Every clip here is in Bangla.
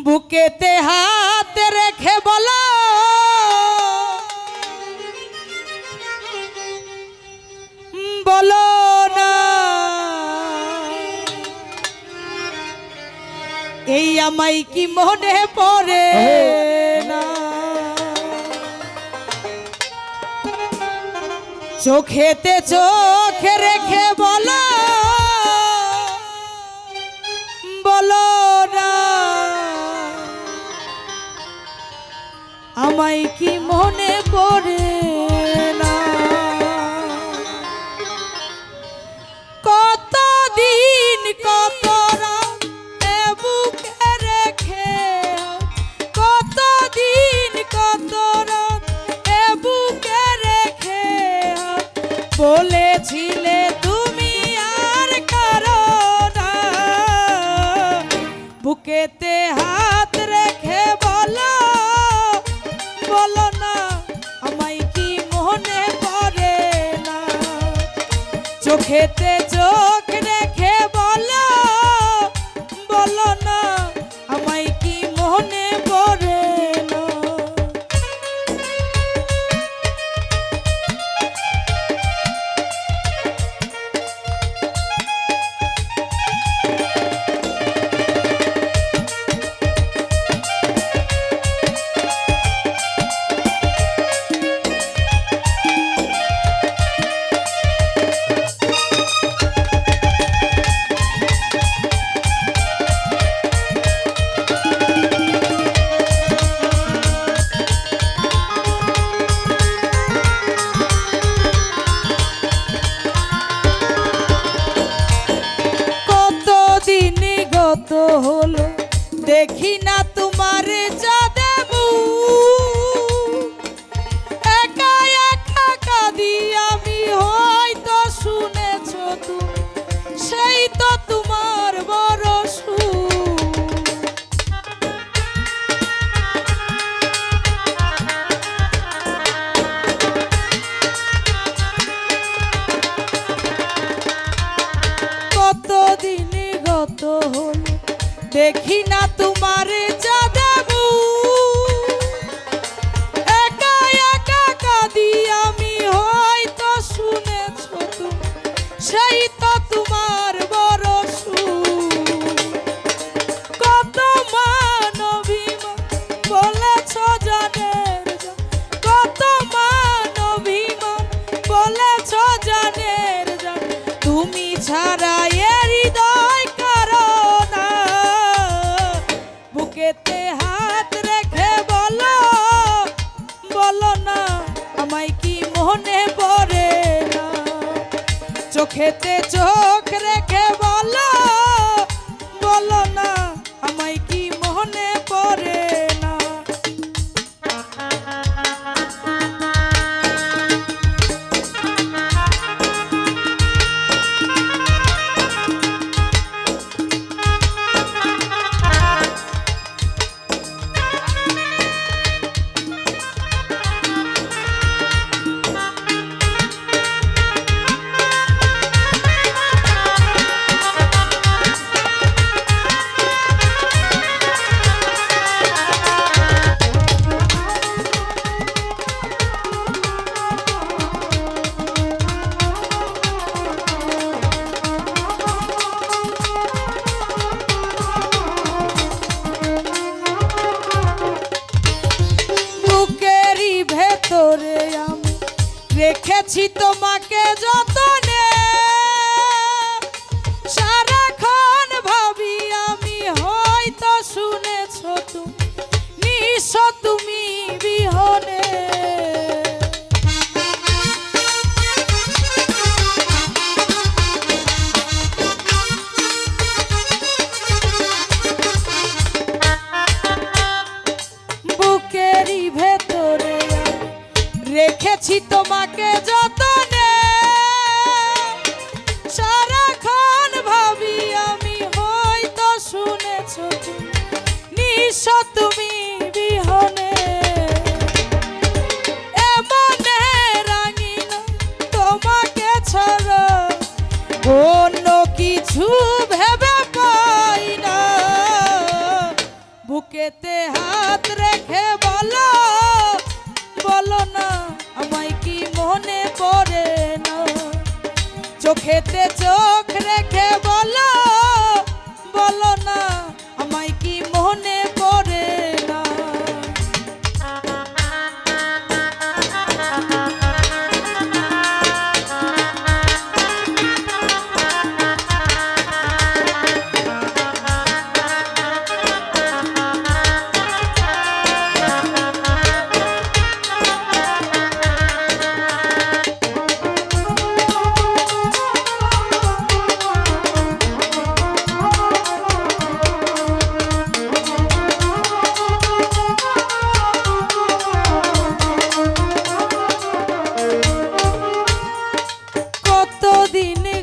বুকেতে হাত রেখে বলো বলো না এই আমায় কি মনে পড়ে না চোখেতে চোখ রেখে বলো বলো না আমায় কি মনে পড়ে না কতদিন কত রাত এ বুকে রেখে কতদিন কত রাত এ বুকে রেখে বলেছিলে তুমি আর কারো না বুকেতে হাত রেখে বলো বলো না আমায় কি মনে পড়ে না চোখেতে চোখ রেখে বলো বলো না আমায় কি মনে পড়ে না হলো দেখি না তোমার যাদেবু একা একা কাঁদি আমি হয়তো শুনেছো তুমি সেই তো তোমার বড় কতদিন গত হলো দেখি না তোমার যাদেবু একা একা কাঁদি আমি হয়তো শুনেছো তুমি সেই তো তোমার বড় কত মান অভিমান বলেছ জানের কত মান অভিমান বলেছ জানের তুমি ছাড়া হৃদয় কারো না বুকেতে হাত রেখে বলো বলো না আমায় কি মনে পড়ে না চোখেতে চোখ রেখে বলো বলো না আমায় কি মনে পড়ে না ভেতরে আমি রেখেছি তোমাকে যতনে সারাক্ষণ ভাবি আমি হয়তো শুনেছো তুমি নিঃস্ব তুমি বিহনে বুকেরই ভেতরে রেখেছি তোমাকে যতনে বুকেতে হাত রেখে বলো বলো না আমায় কি মনে পড়ে না চোখেতে চোখ রেখে বলো বলো না আমায় কি মনে পড়ে না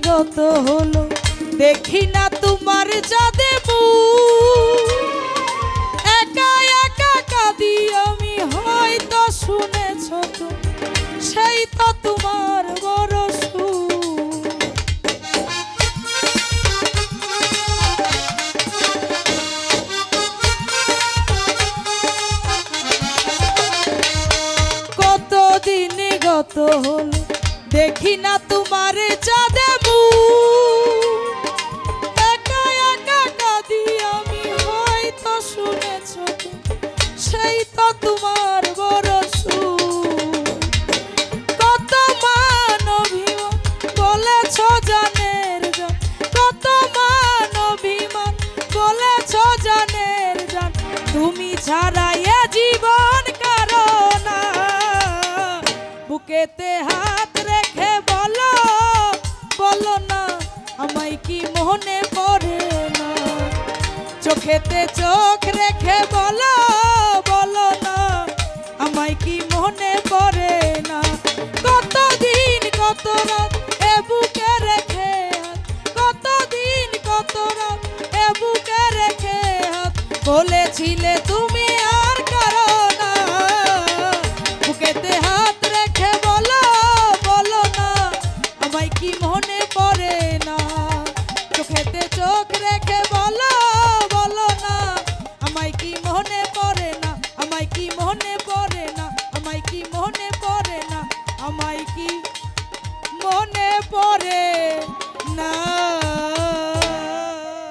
কত হলো দেখি না তোমার যাদেবু একা একা কাঁদি আমি হয়তো শুনেছ তো সেই তো তোমার বড় কত দিন গত হলো দেখি না তোমার যাদেবু একা একা কাঁদি আমি হয়তো শুনেছ সেই তো তোমার বড় কত মান অভিমান বলেছ জানের জান কত মান অভিমান বলেছ জানের জান তুমি ছাড়া এ জীবন কারো না বুকেতে হাত রেখে বলো বলো না আমায় কি মনে পড়ে না চোখেতে চোখ রেখে বলো বলো না আমায় কি মনে পড়ে না কতদিন কত রাত এ বুকে রেখে হাত কতদিন কত রাত এ বুকে রেখে হাত বলেছিলে তুমি